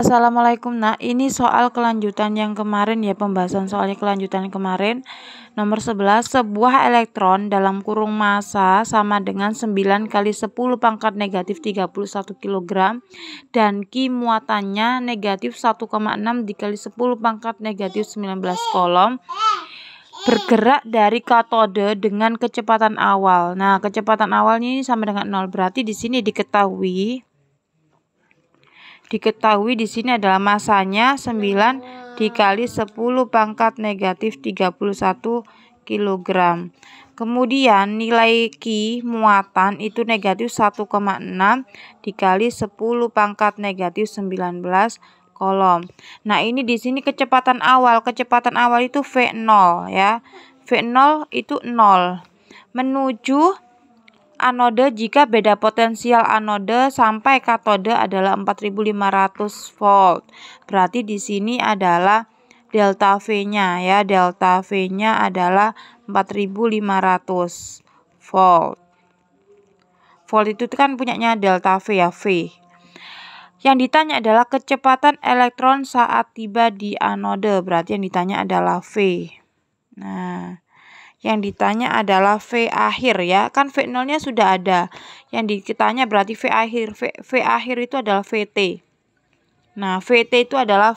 Assalamualaikum. Nah, ini soal kelanjutan yang kemarin ya, pembahasan soalnya kelanjutan kemarin. Nomor 11, sebuah elektron dalam kurung massa sama dengan 9 kali 10 pangkat negatif 31 kg dan Q muatannya negatif 1,6 dikali 10 pangkat negatif 19 kolom bergerak dari katode dengan kecepatan awal. Nah, kecepatan awalnya ini sama dengan 0. Berarti di sini diketahui di sini adalah masanya 9 dikali 10 pangkat negatif 31 kg. Kemudian nilai Q muatan itu negatif 1,6 dikali 10 pangkat negatif 19 kolom. Nah, ini di sini kecepatan awal. Kecepatan awal itu V0 ya. V0 itu 0. Menuju anode jika beda potensial anode sampai katode adalah 4500 volt. Berarti di sini adalah delta V-nya ya. Delta V-nya adalah 4500 volt. Volt itu kan punyanya delta V ya, V. Yang ditanya adalah kecepatan elektron saat tiba di anode. Berarti yang ditanya adalah V. Nah, yang ditanya adalah V akhir ya. Kan V0-nya sudah ada. Yang ditanya berarti V akhir. V akhir itu adalah VT. Nah, VT itu adalah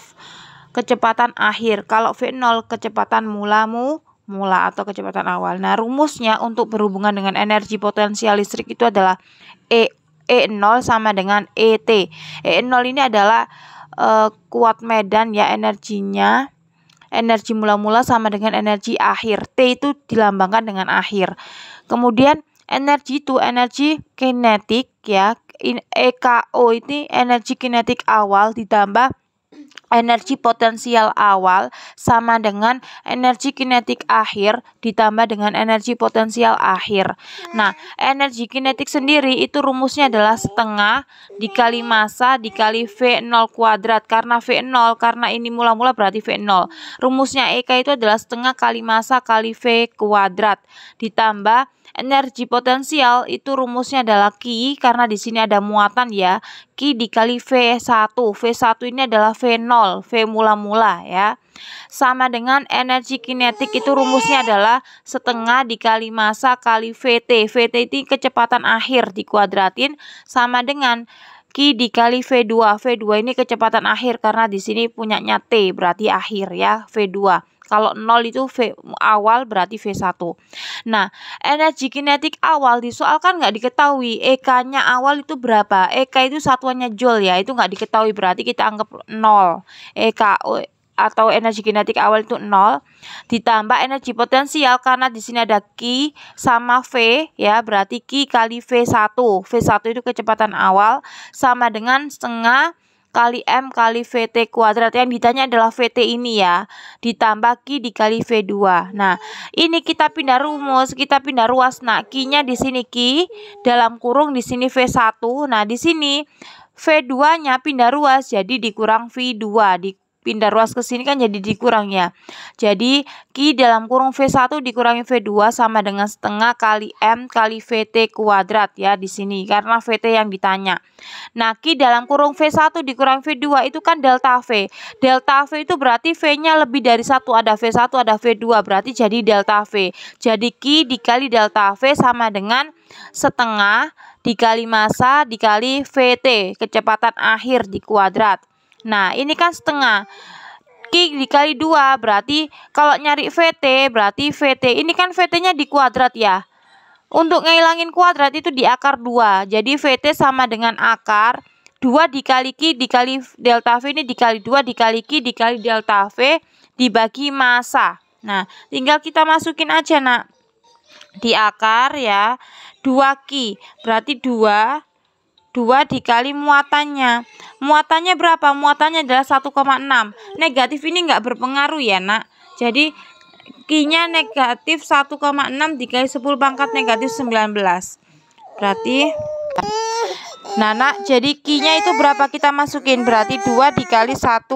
kecepatan akhir. Kalau V0 kecepatan mula atau kecepatan awal. Nah, rumusnya untuk berhubungan dengan energi potensial listrik itu adalah E0 sama dengan ET. E0 ini adalah kuat medan ya, energinya. Energi mula-mula sama dengan energi akhir. T itu dilambangkan dengan akhir. Kemudian energi itu energi kinetik ya. EKO ini energi kinetik awal ditambah energi potensial awal sama dengan energi kinetik akhir ditambah dengan energi potensial akhir. Nah, energi kinetik sendiri itu rumusnya adalah setengah dikali massa dikali V0 kuadrat. Karena V0, karena ini mula-mula berarti V0. Rumusnya EK itu adalah setengah kali massa kali V kuadrat ditambah energi potensial itu rumusnya adalah Q, karena di sini ada muatan ya. Q dikali V1. V1 ini adalah V0, V mula-mula ya. Sama dengan energi kinetik itu rumusnya adalah setengah dikali massa kali VT. VT itu kecepatan akhir dikuadratin sama dengan Q dikali V2. V2 ini kecepatan akhir karena di sini punyanya T berarti akhir ya, V2. Kalau 0 itu V awal berarti V1. Nah, energi kinetik awal di soal kan nggak diketahui. EK-nya awal itu berapa? EK itu satuannya joule ya. Itu nggak diketahui berarti kita anggap 0. EK atau energi kinetik awal itu 0 ditambah energi potensial karena di sini ada Q sama V ya, berarti Q kali V1. V1 itu kecepatan awal sama dengan setengah kali M kali VT kuadrat. Yang ditanya adalah VT ini ya, ditambah Q dikali V2. Nah, ini kita pindah rumus, kita pindah ruas. Nah, Q-nya di sini Q dalam kurung di sini V1. Nah, di sini V2-nya pindah ruas jadi dikurang V2. Pindah ruas ke sini kan jadi dikurang ya. Jadi Q dalam kurung V1 dikurangi V2 sama dengan setengah kali M kali VT kuadrat ya di sini karena VT yang ditanya. Nah, Q dalam kurung V1 dikurangi V2 itu kan delta V. Delta V itu berarti V-nya lebih dari 1, ada V1 ada V2 berarti jadi delta V. Jadi Q dikali delta V sama dengan setengah dikali massa dikali VT, kecepatan akhir di kuadrat. Nah, ini kan setengah. Q dikali 2 berarti kalau nyari VT berarti VT ini kan VT-nya di kuadrat ya. Untuk ngilangin kuadrat itu di akar 2. Jadi VT sama dengan akar 2 dikali Q dikali delta V ini dikali 2 dikali Q dikali delta V dibagi massa. Nah, tinggal kita masukin aja nak. Di akar ya 2Q berarti 2 dikali muatannya. Muatannya berapa? Muatannya adalah 1,6. Negatif ini enggak berpengaruh ya nak. Jadi Q-nya negatif 1,6 dikali 10 pangkat negatif 19. Berarti nah nak, jadi Q-nya itu berapa kita masukin? Berarti 2 dikali 1,6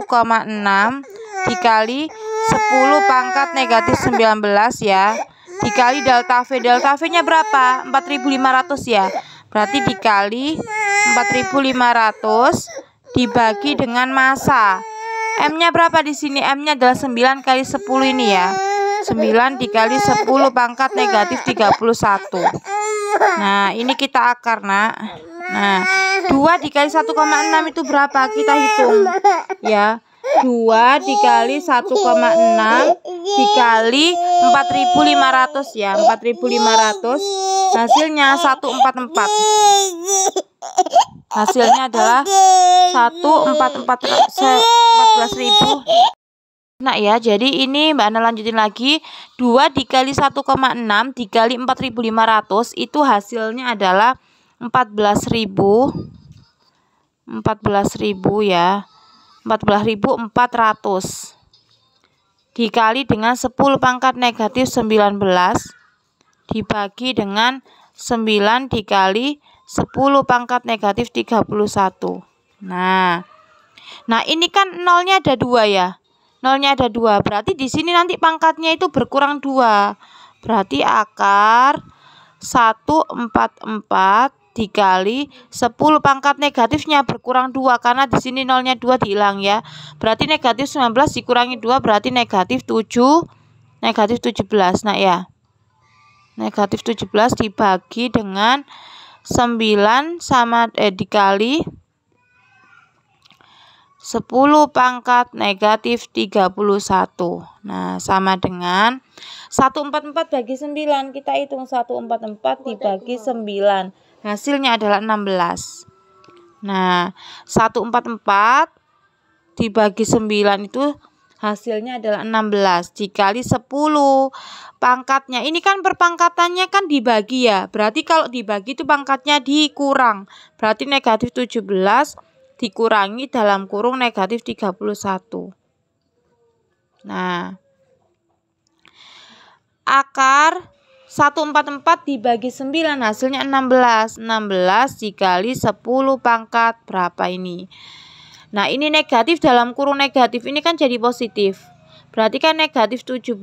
dikali 10 pangkat negatif 19 ya. Dikali delta V. Delta V-nya berapa? 4500 ya. Berarti dikali 4500 dibagi dengan massa. M-nya berapa di sini? M-nya adalah 9 kali 10 ini ya. 9 dikali 10 pangkat negatif 31. Nah, ini kita akar, Nak. Nah, 2 dikali 1,6 itu berapa? Kita hitung ya. 2 dikali 1,6 dikali 4.500 ya. 4.500 hasilnya 144. Hasilnya adalah 14.000. Nah ya, jadi ini Mbak Ana lanjutin lagi. 2 dikali 1,6 dikali 4.500 itu hasilnya adalah 14.000 ya. 14.400 dikali dengan 10 pangkat negatif 19 dibagi dengan 9 dikali 10 pangkat negatif 31. Nah ini kan nolnya ada 2 ya. Nolnya ada 2. Berarti di sini nanti pangkatnya itu berkurang 2. Berarti akar 144 dikali 10 pangkat negatifnya berkurang 2 karena di sini nolnya 2 dihilang ya. Berarti negatif 19 dikurangi 2 berarti negatif 17. Nah ya. Negatif 17 dibagi dengan 9 sama dikali 10 pangkat negatif 31. Nah, sama dengan 144 bagi 9. Kita hitung 144 dibagi 9. Hasilnya adalah 16. Nah, 144 dibagi 9 itu hasilnya adalah 16 dikali 10 pangkatnya. Ini kan perpangkatannya kan dibagi ya. Berarti kalau dibagi itu pangkatnya dikurang. Berarti negatif 17 dikurangi dalam kurung negatif 31. Nah, akar 144 dibagi 9 hasilnya 16. 16 dikali 10 pangkat berapa ini? Nah, ini negatif dalam kurung negatif ini kan jadi positif. Berarti kan negatif 17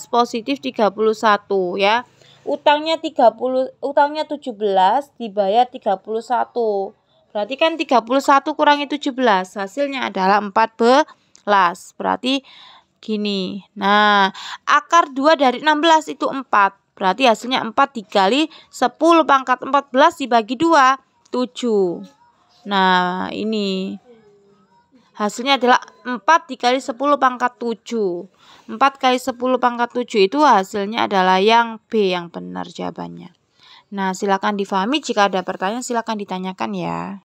positif 31 ya. Utangnya 17 dibayar 31. Berarti kan 31 kurangi 17 hasilnya adalah 14. Berarti gini. Nah, akar 2 dari 16 itu 4. Berarti hasilnya 4 dikali 10 pangkat 14 dibagi 2, 7. Nah, ini hasilnya adalah 4 dikali 10 pangkat 7. 4 kali 10 pangkat 7 itu hasilnya adalah yang B yang benar jawabannya. Nah, silakan difahami. Jika ada pertanyaan silakan ditanyakan ya.